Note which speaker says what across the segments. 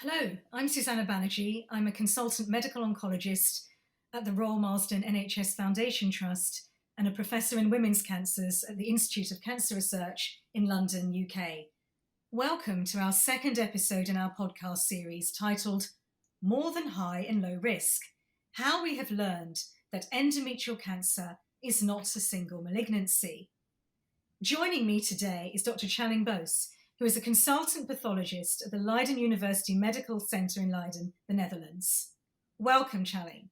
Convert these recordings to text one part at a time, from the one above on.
Speaker 1: Hello, I'm Susanna Banerjee. I'm a consultant medical oncologist at the Royal Marsden NHS Foundation Trust and a professor in women's cancers at the Institute of Cancer Research in London, UK. Welcome to our second episode in our podcast series titled More Than High and Low Risk: How We Have Learned That Endometrial Cancer is Not a Single Malignancy. Joining me today is Dr. Challing Bose, who is a consultant pathologist at the Leiden University Medical Centre in Leiden, the Netherlands. Welcome, Challing.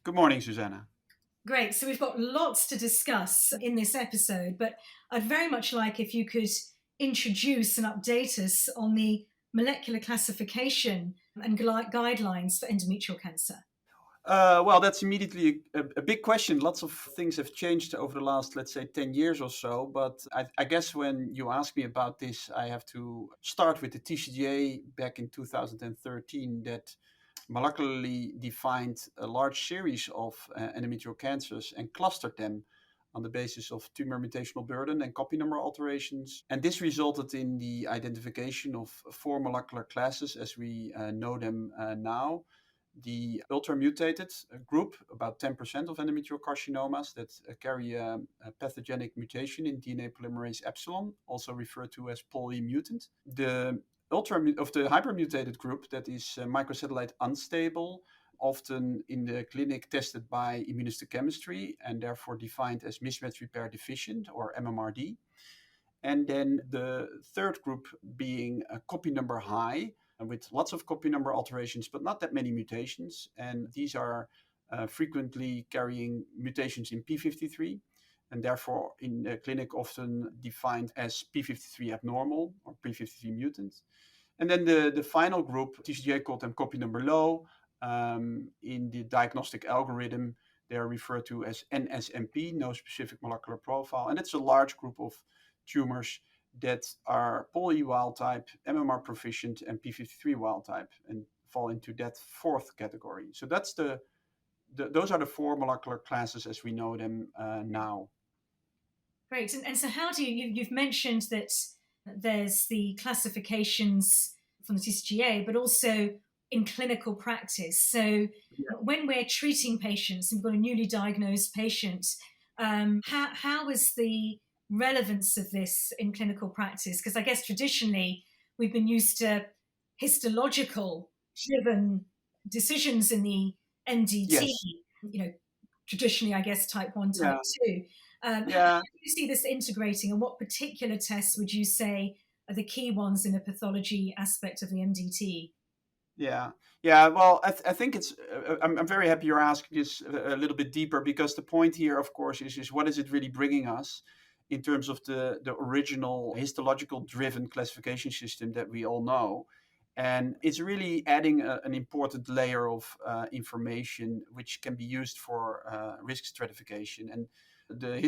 Speaker 2: Good morning, Susanna.
Speaker 1: Great. So we've got lots to discuss in this episode, but I'd very much like if you could introduce and update us on the molecular classification and guidelines for endometrial cancer.
Speaker 2: Well, that's immediately a big question. Lots of things have changed over the last, let's say, 10 years or so. But I guess when you ask me about this, I have to start with the TCGA back in 2013 that molecularly defined a large series of endometrial cancers and clustered them on the basis of tumor mutational burden and copy number alterations. And this resulted in the identification of four molecular classes as we know them now. The ultra-mutated group, about 10% of endometrial carcinomas that carry a pathogenic mutation in DNA polymerase epsilon, also referred to as polymutant. The hypermutated group, that is microsatellite unstable, often in the clinic tested by immunohistochemistry and therefore defined as mismatch repair deficient or MMRD. And then the third group being a copy number high, with lots of copy number alterations, but not that many mutations. And these are frequently carrying mutations in p53, and therefore in the clinic often defined as p53 abnormal or p53 mutant. And then the final group, TCGA called them copy number low. In the diagnostic algorithm, they are referred to as NSMP, no specific molecular profile. And it's a large group of tumors that are poly wild type, MMR proficient, and p53 wild type, and fall into that fourth category. So that's those are the four molecular classes as we know them now.
Speaker 1: Great. And so how do you've mentioned that there's the classifications from the TCGA, but also in clinical practice. So when we're treating patients and we've got a newly diagnosed patient, how is the relevance of this in clinical practice? Because I guess traditionally we've been used to histological driven decisions in the NDT,
Speaker 2: Yes.
Speaker 1: Traditionally, I guess, type 1, type 2. How do you see this integrating, and what particular tests would you say are the key ones in the pathology aspect of the MDT?
Speaker 2: Yeah. Well, I think it's. I'm very happy you're asking this a little bit deeper, because the point here, of course, is what is it really bringing us in terms of the original histological driven classification system that we all know. And it's really adding an important layer of information which can be used for risk stratification. And the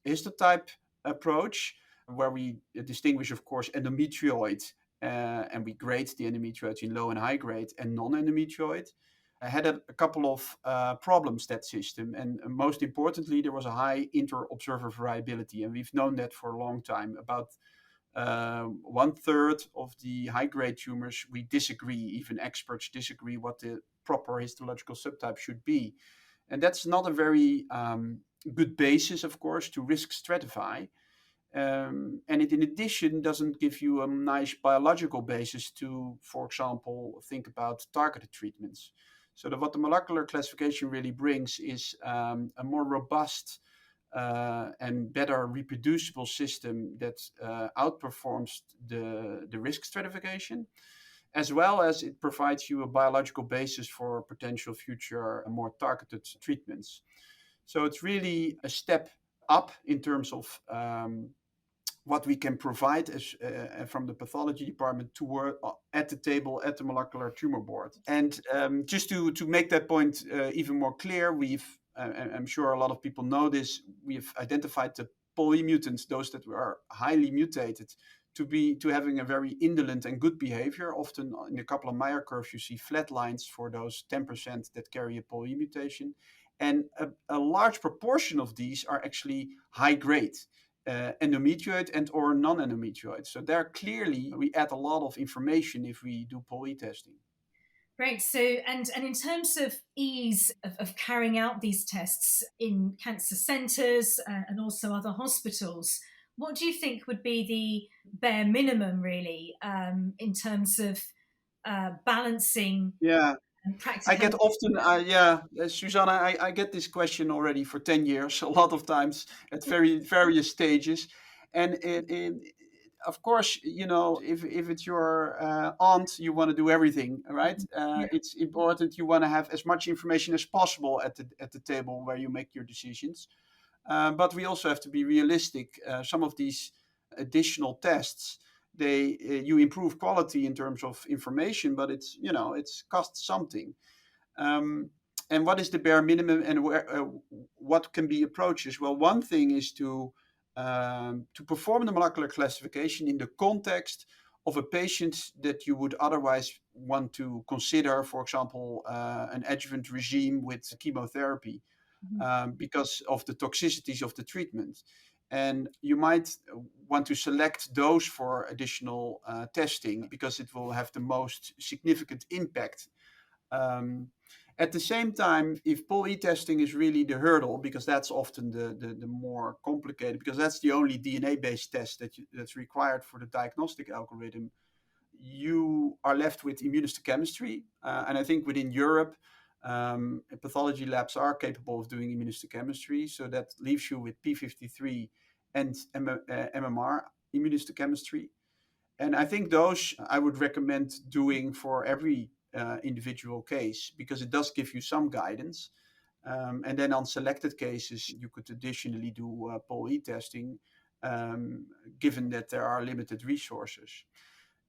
Speaker 2: histotype approach, where we distinguish, of course, endometrioid, and we grade the endometrioid in low and high grade and non-endometrioid, had a couple of problems, that system. And most importantly, there was a high inter-observer variability. And we've known that for a long time. About 1/3 of the high-grade tumors, we disagree, even experts disagree what the proper histological subtype should be. And that's not a very good basis, of course, to risk stratify. And it, in addition, doesn't give you a nice biological basis to, for example, think about targeted treatments. So what the molecular classification really brings is a more robust and better reproducible system that outperforms the risk stratification, as well as it provides you a biological basis for potential future more targeted treatments. So it's really a step up in terms of what we can provide as, from the pathology department to work at the table at the molecular tumor board. And just to make that point even more clear, I'm sure a lot of people know this, we've identified the polymutants, those that are highly mutated, to having a very indolent and good behavior. Often in a couple of Meyer curves, you see flat lines for those 10% that carry a polymutation. And a large proportion of these are actually high grade. Endometrioid and or non-endometrioid. So there clearly we add a lot of information if we do poly testing.
Speaker 1: Great. So, and in terms of ease of carrying out these tests in cancer centres and also other hospitals, what do you think would be the bare minimum, really, in terms of balancing
Speaker 2: Yeah. I get
Speaker 1: practicality?
Speaker 2: often, yeah, Susanna, I get this question already for 10 years, a lot of times at very various stages. And of course, if it's your aunt, you want to do everything, right?
Speaker 1: Yeah.
Speaker 2: It's important you want to have as much information as possible at the table where you make your decisions. But we also have to be realistic. Some of these additional tests, you improve quality in terms of information, but it's cost something. Um, and what is the bare minimum, and what can be approaches? Well, one thing is to perform the molecular classification in the context of a patient that you would otherwise want to consider, for example, an adjuvant regime with chemotherapy,
Speaker 1: Mhm.
Speaker 2: because of the toxicities of the treatment. And you might want to select those for additional testing because it will have the most significant impact. um, at the same time, if POLE testing is really the hurdle, because that's often the more complicated, because that's the only DNA-based test that's required for the diagnostic algorithm, you are left with immunohistochemistry. And I think within Europe, pathology labs are capable of doing immunohistochemistry. So that leaves you with P53 and MMR immunohistochemistry. And I think those I would recommend doing for every individual case because it does give you some guidance. And then on selected cases, you could additionally do POLE testing, given that there are limited resources.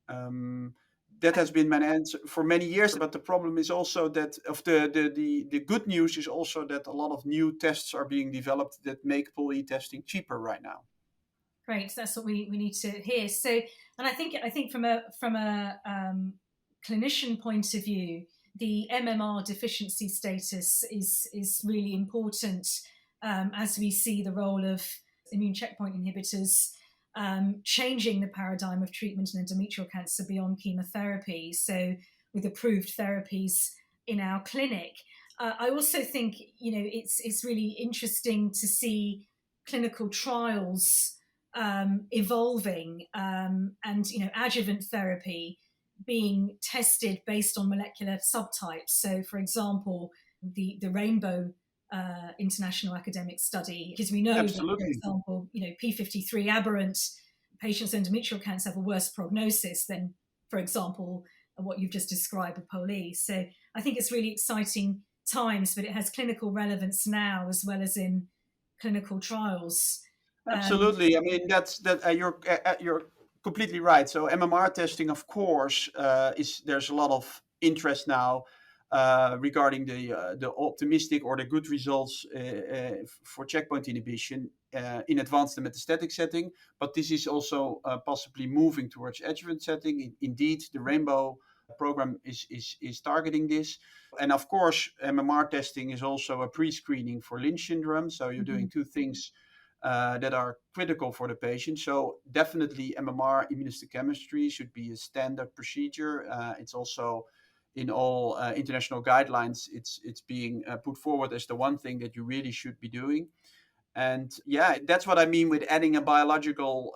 Speaker 2: Um, that has been my answer for many years, but the problem is also that of the good news is also that a lot of new tests are being developed that make POLE testing cheaper right now.
Speaker 1: Great. That's what we need to hear. So, and I think from a clinician point of view, the MMR deficiency status is really important as we see the role of immune checkpoint inhibitors changing the paradigm of treatment in endometrial cancer beyond chemotherapy. So, with approved therapies in our clinic, I also think it's really interesting to see clinical trials evolving and adjuvant therapy being tested based on molecular subtypes. So, for example, the Rainbow International Academic Study, because we know that, for
Speaker 2: Absolutely.
Speaker 1: example, P53 aberrant patients with endometrial cancer have a worse prognosis than, for example, what you've just described with POLE. So, I think it's really exciting times, but it has clinical relevance now as well as in clinical trials. Um,
Speaker 2: Absolutely. I mean, you're completely right. So MMR testing, of course, is there's a lot of interest now regarding the optimistic or the good results for checkpoint inhibition in advanced and metastatic setting. But this is also possibly moving towards adjuvant setting. Indeed, the Rainbow program is targeting this. And of course, MMR testing is also a pre-screening for Lynch syndrome. So you're doing
Speaker 1: mhm.
Speaker 2: two things that are critical for the patient. So definitely MMR immunohistochemistry should be a standard procedure. It's also in all international guidelines, it's being put forward as the one thing that you really should be doing. And yeah, that's what I mean with adding a biological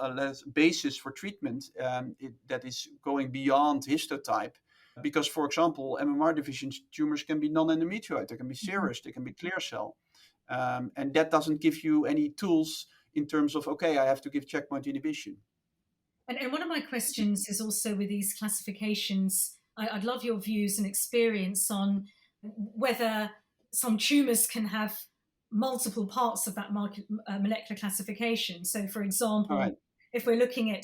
Speaker 2: basis for treatment that is going beyond histotype. Because, for example, MMR deficient tumors can be non endometrioid, they can be serous, they can be clear cell. And that doesn't give you any tools in terms of, okay, I have to give checkpoint inhibition.
Speaker 1: And one of my questions is also with these classifications. I'd love your views and experience on whether some tumours can have multiple parts of that molecular classification. So, for
Speaker 2: All
Speaker 1: example,
Speaker 2: right.
Speaker 1: if we're looking at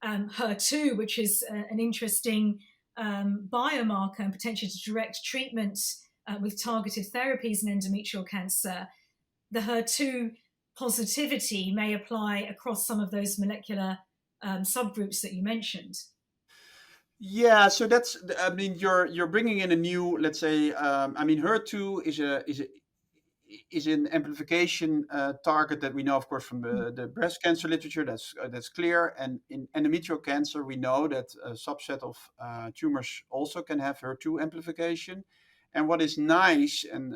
Speaker 1: HER2, which is an interesting biomarker and potentially to direct treatment with targeted therapies in endometrial cancer, the HER2 positivity may apply across some of those molecular subgroups that you mentioned.
Speaker 2: Yeah, so that's, I mean, you're bringing in a new, let's say, I mean, HER2 is is an amplification target that we know, of course, from the breast cancer literature. That's clear. And in endometrial cancer, we know that a subset of tumors also can have HER2 amplification. And what is nice, and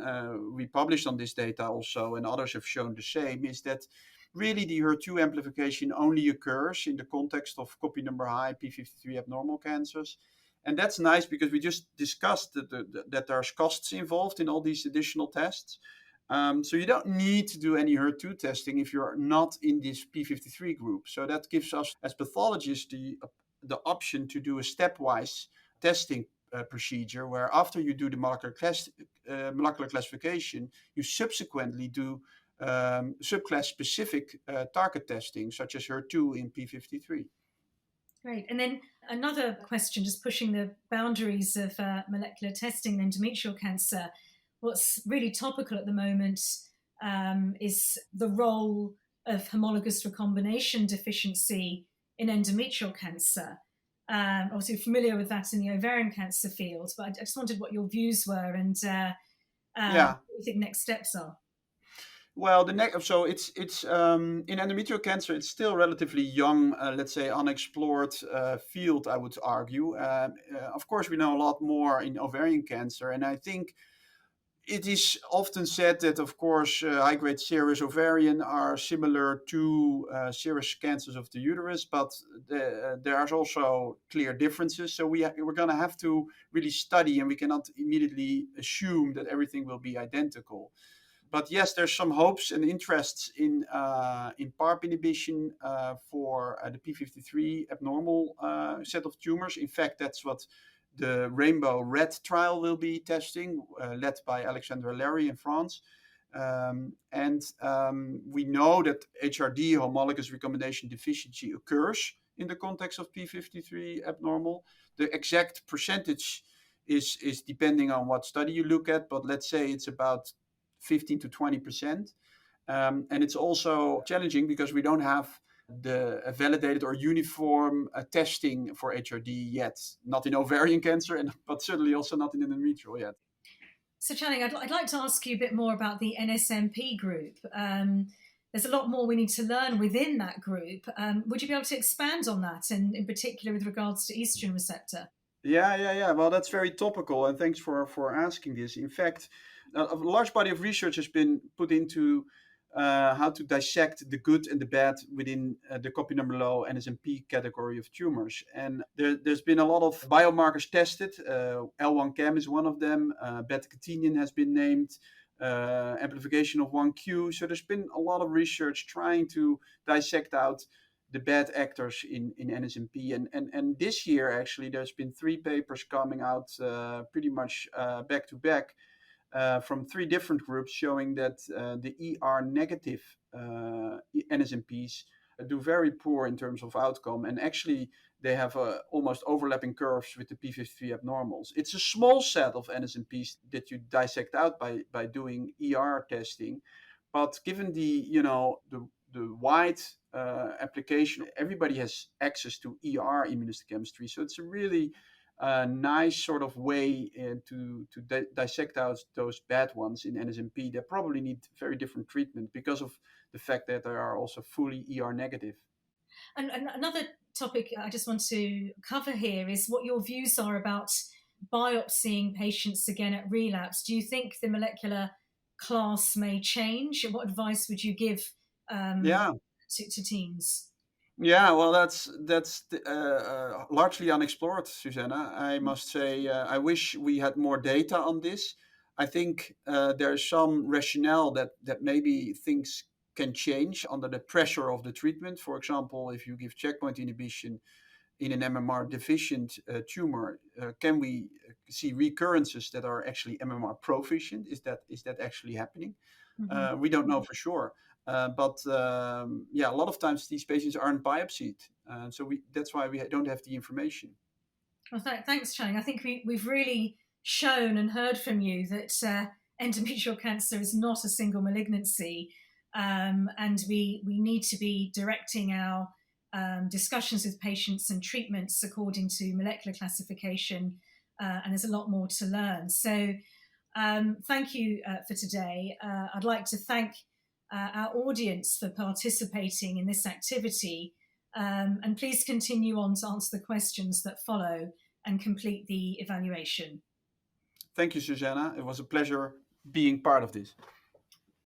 Speaker 2: we published on this data also, and others have shown the same, is that really the HER2 amplification only occurs in the context of copy number high p53 abnormal cancers. And that's nice because we just discussed that there's costs involved in all these additional tests. So you don't need to do any HER2 testing if you're not in this p53 group. So that gives us, as pathologists, the option to do a stepwise testing procedure where after you do the molecular classification, you subsequently do subclass specific target testing, such as HER2 in p53.
Speaker 1: Great. And then another question, just pushing the boundaries of molecular testing in endometrial cancer. What's really topical at the moment is the role of homologous recombination deficiency in endometrial cancer. Obviously, you're familiar with that in the ovarian cancer field, but I just wondered what your views were and what you think next steps are.
Speaker 2: Well, so it's in endometrial cancer, it's still relatively young, let's say unexplored field, I would argue. Of course, we know a lot more in ovarian cancer, and I think it is often said that, of course, high-grade serous ovarian are similar to serous cancers of the uterus, but there are also clear differences. So we're going to have to really study, and we cannot immediately assume that everything will be identical. But yes, there's some hopes and interests in PARP inhibition for the p53 abnormal set of tumors. In fact, that's what the Rainbow Red trial will be testing, led by Alexandra Larry in France. We know that HRD, homologous recombination deficiency, occurs in the context of p53 abnormal. The exact percentage is depending on what study you look at, but let's say it's about 15 to 20%. And it's also challenging because we don't have the validated or uniform testing for HRD yet. Not in ovarian cancer, but certainly also not in endometrial yet.
Speaker 1: So Channing, I'd like to ask you a bit more about the NSMP group. There's a lot more we need to learn within that group. Would you be able to expand on that, and in particular with regards to estrogen receptor?
Speaker 2: Yeah. Well, that's very topical, and thanks for asking this. In fact, a large body of research has been put into how to dissect the good and the bad within the copy number low NSMP category of tumors. And there's been a lot of biomarkers tested. L1-Chem is one of them. Beta-catenin has been named. Amplification of 1Q. So there's been a lot of research trying to dissect out the bad actors in NSMP. And this year, actually, there's been 3 papers coming out pretty much back to back from 3 different groups showing that the ER negative NSMPs do very poor in terms of outcome. And actually, they have almost overlapping curves with the p53 abnormals. It's a small set of NSMPs that you dissect out by doing ER testing. But given the wide application, everybody has access to ER immunohistochemistry. So it's a really nice sort of way to dissect out those bad ones in NSMP that probably need very different treatment because of the fact that they are also fully ER negative.
Speaker 1: And another topic I just want to cover here is what your views are about biopsying patients again at relapse. Do you think the molecular class may change? What advice would you give to teams?
Speaker 2: Yeah, well, that's largely unexplored, Susanna. I must say, I wish we had more data on this. I think there's some rationale that maybe things can change under the pressure of the treatment. For example, if you give checkpoint inhibition in an MMR deficient tumor, can we see recurrences that are actually MMR proficient? Is that actually happening? Mm-hmm. We don't know for sure. But a lot of times these patients aren't biopsied. So that's why we don't have the information.
Speaker 1: Well, thanks, Channing. I think we've really shown and heard from you that endometrial cancer is not a single malignancy. And we need to be directing our discussions with patients and treatments according to molecular classification. And there's a lot more to learn. So Thank you for today. I'd like to thank our audience for participating in this activity, and please continue on to answer the questions that follow and complete the evaluation.
Speaker 2: Thank you, Susanna. It was a pleasure being part of this.